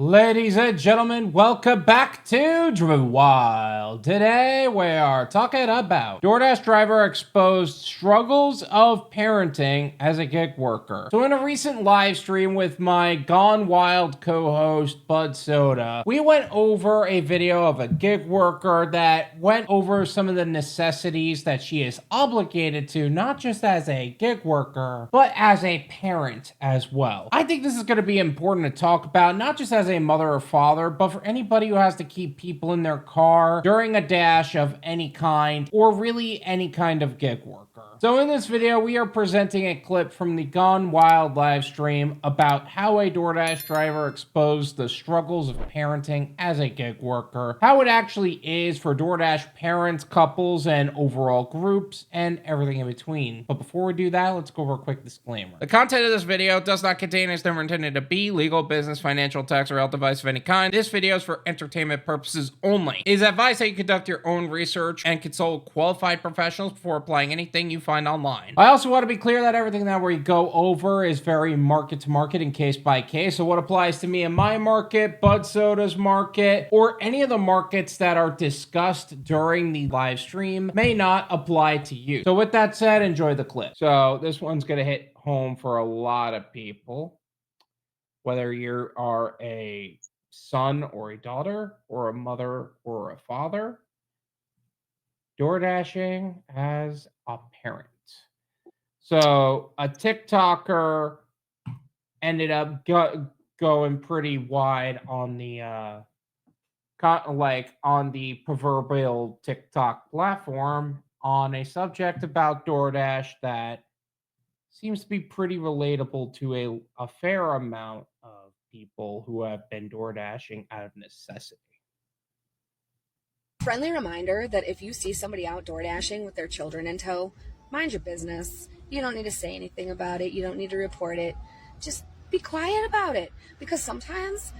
Ladies and gentlemen, welcome back to Driven Wyld. Today we are talking about Doordash Driver exposed struggles of parenting as a gig worker. So in a recent live stream with my Gone Wyld co-host Budsoda, we went over a video of a gig worker that went over some of the necessities that she is obligated to, not just as a gig worker, but as a parent as well. I think this is going to be important to talk about, not just as a mother or father, but for anybody who has to keep people in their car during a dash of any kind, or really any kind of gig worker. So in this video, we are presenting a clip from the Gone Wyld live stream about how a Doordash driver exposed the struggles of parenting as a gig worker, how it actually is for Doordash parents, couples, and overall groups, and everything in between. But before we do that, let's go over a quick disclaimer. The content of this video does not contain, is never intended to be, legal, business, financial, tax, or health advice of any kind. This video is for entertainment purposes only. It is advised that you conduct your own research and consult qualified professionals before applying anything you find online. I also want to be clear that everything that we go over is very market to market and case by case. So what applies to me in my market, Budsoda's market, or any of the markets that are discussed during the live stream may not apply to you. So with that said, enjoy the clip. So this one's going to hit home for a lot of people, whether you are a son or a daughter, or a mother or a father. DoorDashing as a parent. So a TikToker ended up going pretty wide on the on the proverbial TikTok platform on a subject about DoorDash that seems to be pretty relatable to a fair amount of people who have been DoorDashing out of necessity. Friendly reminder that if you see somebody out door dashing with their children in tow, mind your business. You don't need to say anything about it. You don't need to report it. Just be quiet about it, because sometimes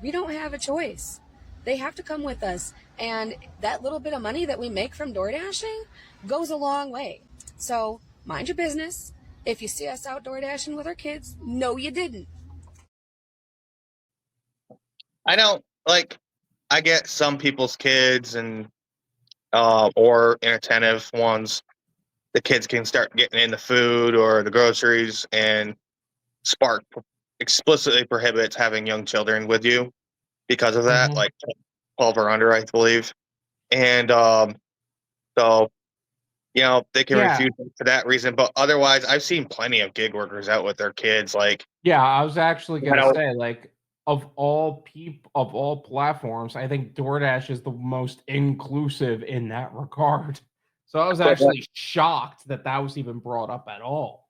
we don't have a choice. They have to come with us, and that little bit of money that we make from door dashing goes a long way. So mind your business. If you see us out door dashing with our kids, no, you didn't. I get some people's kids and or inattentive ones. The kids can start getting in the food or the groceries, and Spark explicitly prohibits having young children with you because of that, like 12 or under, I believe. And so they can refuse it for that reason. But otherwise, I've seen plenty of gig workers out with their kids. I was actually gonna say, of all platforms, I think DoorDash is the most inclusive in that regard. So I was actually shocked that was even brought up at all.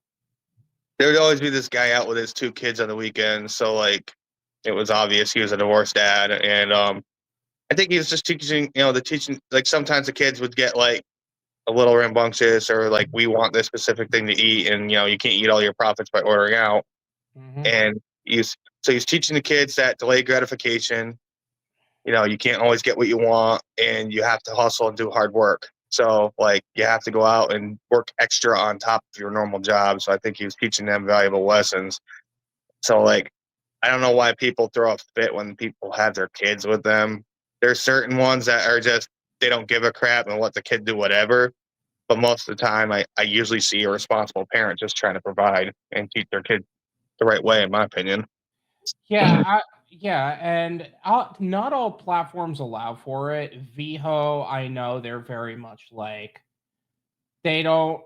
There would always be this guy out with his two kids on the weekends, so it was obvious he was a divorced dad, and I think he was just teaching, sometimes the kids would get a little rambunctious, or we want this specific thing to eat, and you can't eat all your profits by ordering out. And he's teaching the kids that delayed gratification, you can't always get what you want, and you have to hustle and do hard work. So you have to go out and work extra on top of your normal job. So I think he was teaching them valuable lessons. So I don't know why people throw a fit when people have their kids with them. There's certain ones that are just, they don't give a crap and let the kid do whatever. But most of the time, I usually see a responsible parent just trying to provide and teach their kid the right way, in my opinion. And not all platforms allow for it. VHO, I know they're very much they don't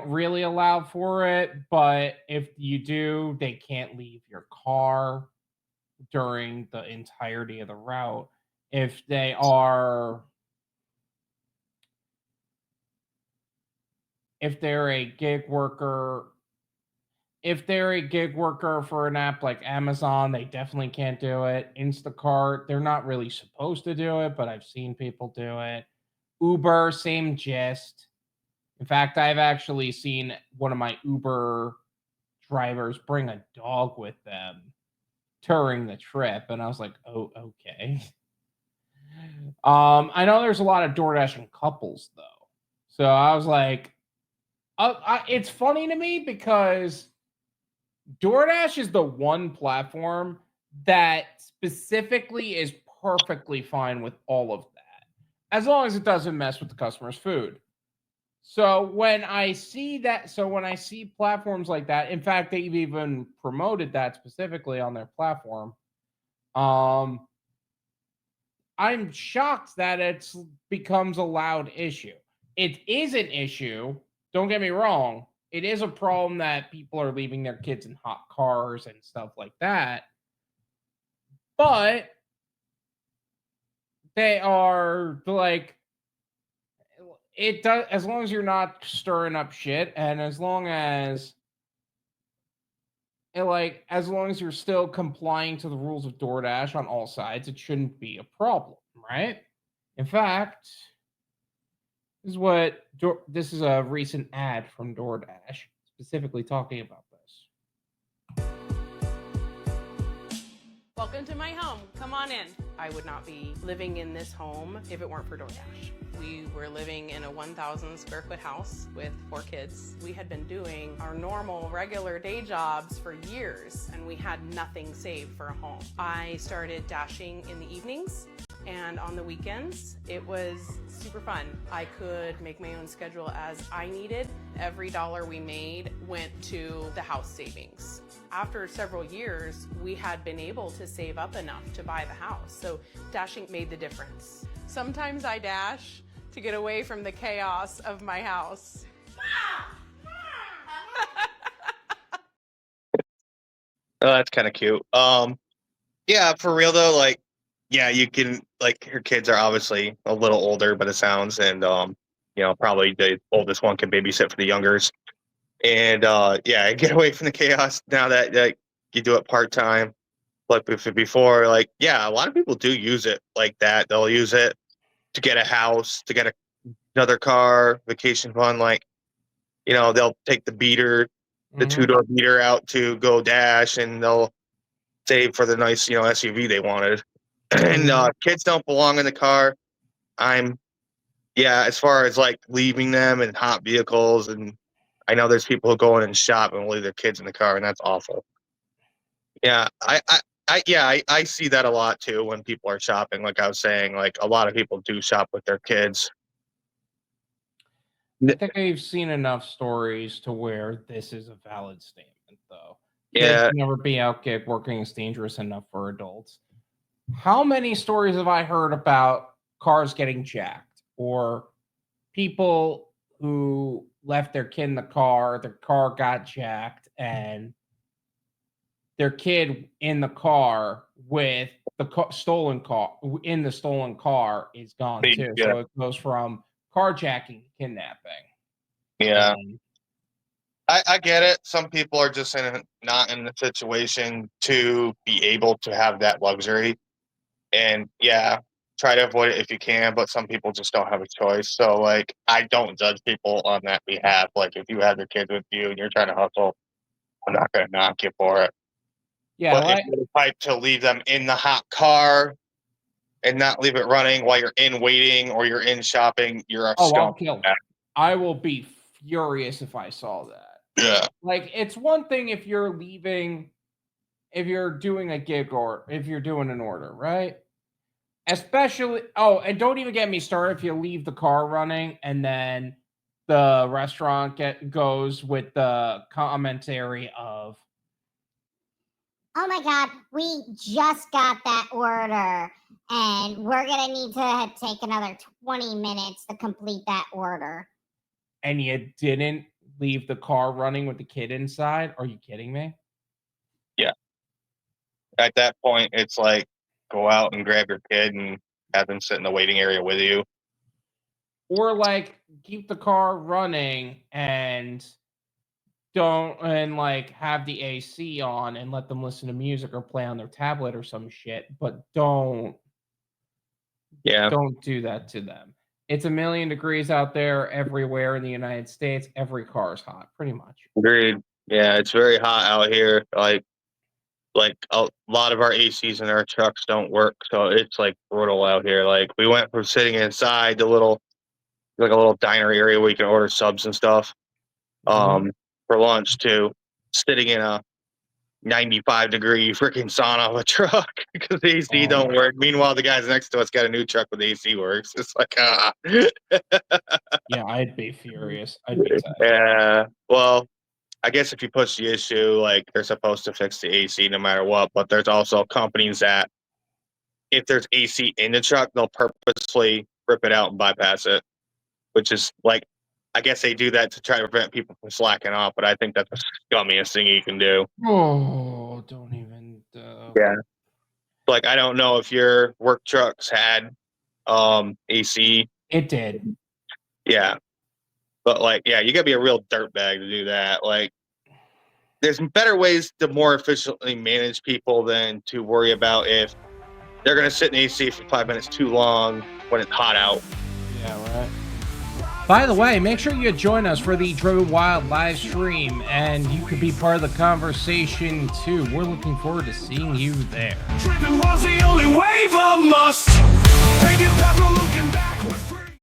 really allow for it, but if you do, they can't leave your car during the entirety of the route. If they're a gig worker for an app like Amazon, they definitely can't do it. Instacart, they're not really supposed to do it, but I've seen people do it. Uber, same gist. In fact, I've actually seen one of my Uber drivers bring a dog with them during the trip, and I was like, oh, okay. I know there's a lot of DoorDashing couples, though. So I was like, it's funny to me because DoorDash is the one platform that specifically is perfectly fine with all of that, as long as it doesn't mess with the customer's food. So when I see platforms like that, in fact, they've even promoted that specifically on their platform. Um, I'm shocked that it becomes a loud issue. It is an issue. Don't get me wrong. It is a problem that people are leaving their kids in hot cars and stuff like that. But they are like, it does, as long as you're not stirring up shit, and as long as you're still complying to the rules of DoorDash on all sides, it shouldn't be a problem, right? In fact, this is a recent ad from DoorDash specifically talking about this. Welcome to my home. Come on in. I would not be living in this home if it weren't for DoorDash. We were living in a 1,000 square foot house with 4 kids. We had been doing our normal, regular day jobs for years, and we had nothing saved for a home. I started dashing in the evenings, and on the weekends, it was super fun. I could make my own schedule as I needed. Every dollar we made went to the house savings. After several years, we had been able to save up enough to buy the house, so dashing made the difference. Sometimes I dash to get away from the chaos of my house. Oh, that's kind of cute. Yeah, for real though, like, yeah, you can, like, your kids are obviously a little older, but it sounds, and probably the oldest one can babysit for the youngers, and yeah, get away from the chaos now that you do it part time. Like before, like, yeah, a lot of people do use it like that. They'll use it to get a house, to get another car, vacation fund. Like, they'll take the beater, the Mhm. 2-door beater out to go dash, and they'll save for the nice, SUV they wanted. And Mhm. kids don't belong in the car. Yeah, as far as like leaving them in hot vehicles, and I know there's people who go in and shop and leave their kids in the car, and that's awful. Yeah, I see that a lot too when people are shopping. Like I was saying, like a lot of people do shop with their kids. I think I've seen enough stories to where this is a valid statement, though. Kids Yeah, never be out gig working is dangerous enough for adults. How many stories have I heard about cars getting jacked, or people who left their kid in their car got jacked, and their kid in the car with the stolen car in the stolen car is gone too. yeah, So it goes from carjacking to kidnapping. yeah. And I get it. Some people are just not in the situation to be able to have that luxury. And yeah, try to avoid it if you can, but some people just don't have a choice. So like, I don't judge people on that behalf. Like, if you have your kids with you and you're trying to hustle, I'm not going to knock you for it. yeah, But if like, you're the type to leave them in the hot car and not leave it running while you're in waiting or you're in shopping, you're a oh, I'll scum. kill them. I will be furious if I saw that. Yeah. Like, it's one thing if you're leaving, if you're doing a gig or if you're doing an order, right? Especially, oh, and don't even get me started if you leave the car running and then the restaurant goes with the commentary of, oh my God, we just got that order and we're going to need to take another 20 minutes to complete that order. and you didn't leave the car running with the kid inside. Are you kidding me? Yeah. At that point, it's like, go out and grab your kid and have them sit in the waiting area with you. Or like keep the car running and like have the AC on and let them listen to music or play on their tablet or some shit, but don't Yeah. do that to them. It's a million degrees out there everywhere in the United States. Every car is hot, pretty much. Agreed. Yeah, it's very hot out here. Like a lot of our ACs in our trucks don't work, so it's like brutal out here. Like, we went from sitting inside the a little diner area where you can order subs and stuff Mhm. for lunch, to sitting in a 95-degree freaking sauna of a truck because the AC don't work. Meanwhile, the guys next to us got a new truck with the AC works. It's like, Yeah, I'd be furious. I'd be tight. Yeah. Well, I guess if you push the issue, like they're supposed to fix the AC no matter what, but there's also companies that if there's AC in the truck, they'll purposely rip it out and bypass it, which is like, I guess they do that to try to prevent people from slacking off, but I think that's the scummiest thing you can do. Oh, don't even. Yeah. Like, I don't know if your work trucks had AC. It did. Yeah. But, like, yeah, you got to be a real dirtbag to do that. Like, there's better ways to more efficiently manage people than to worry about if they're going to sit in AC for 5 minutes too long when it's hot out. Yeah, right. By the way, make sure you join us for the Driven Wyld live stream, and you could be part of the conversation too. We're looking forward to seeing you there. Driven was the only way for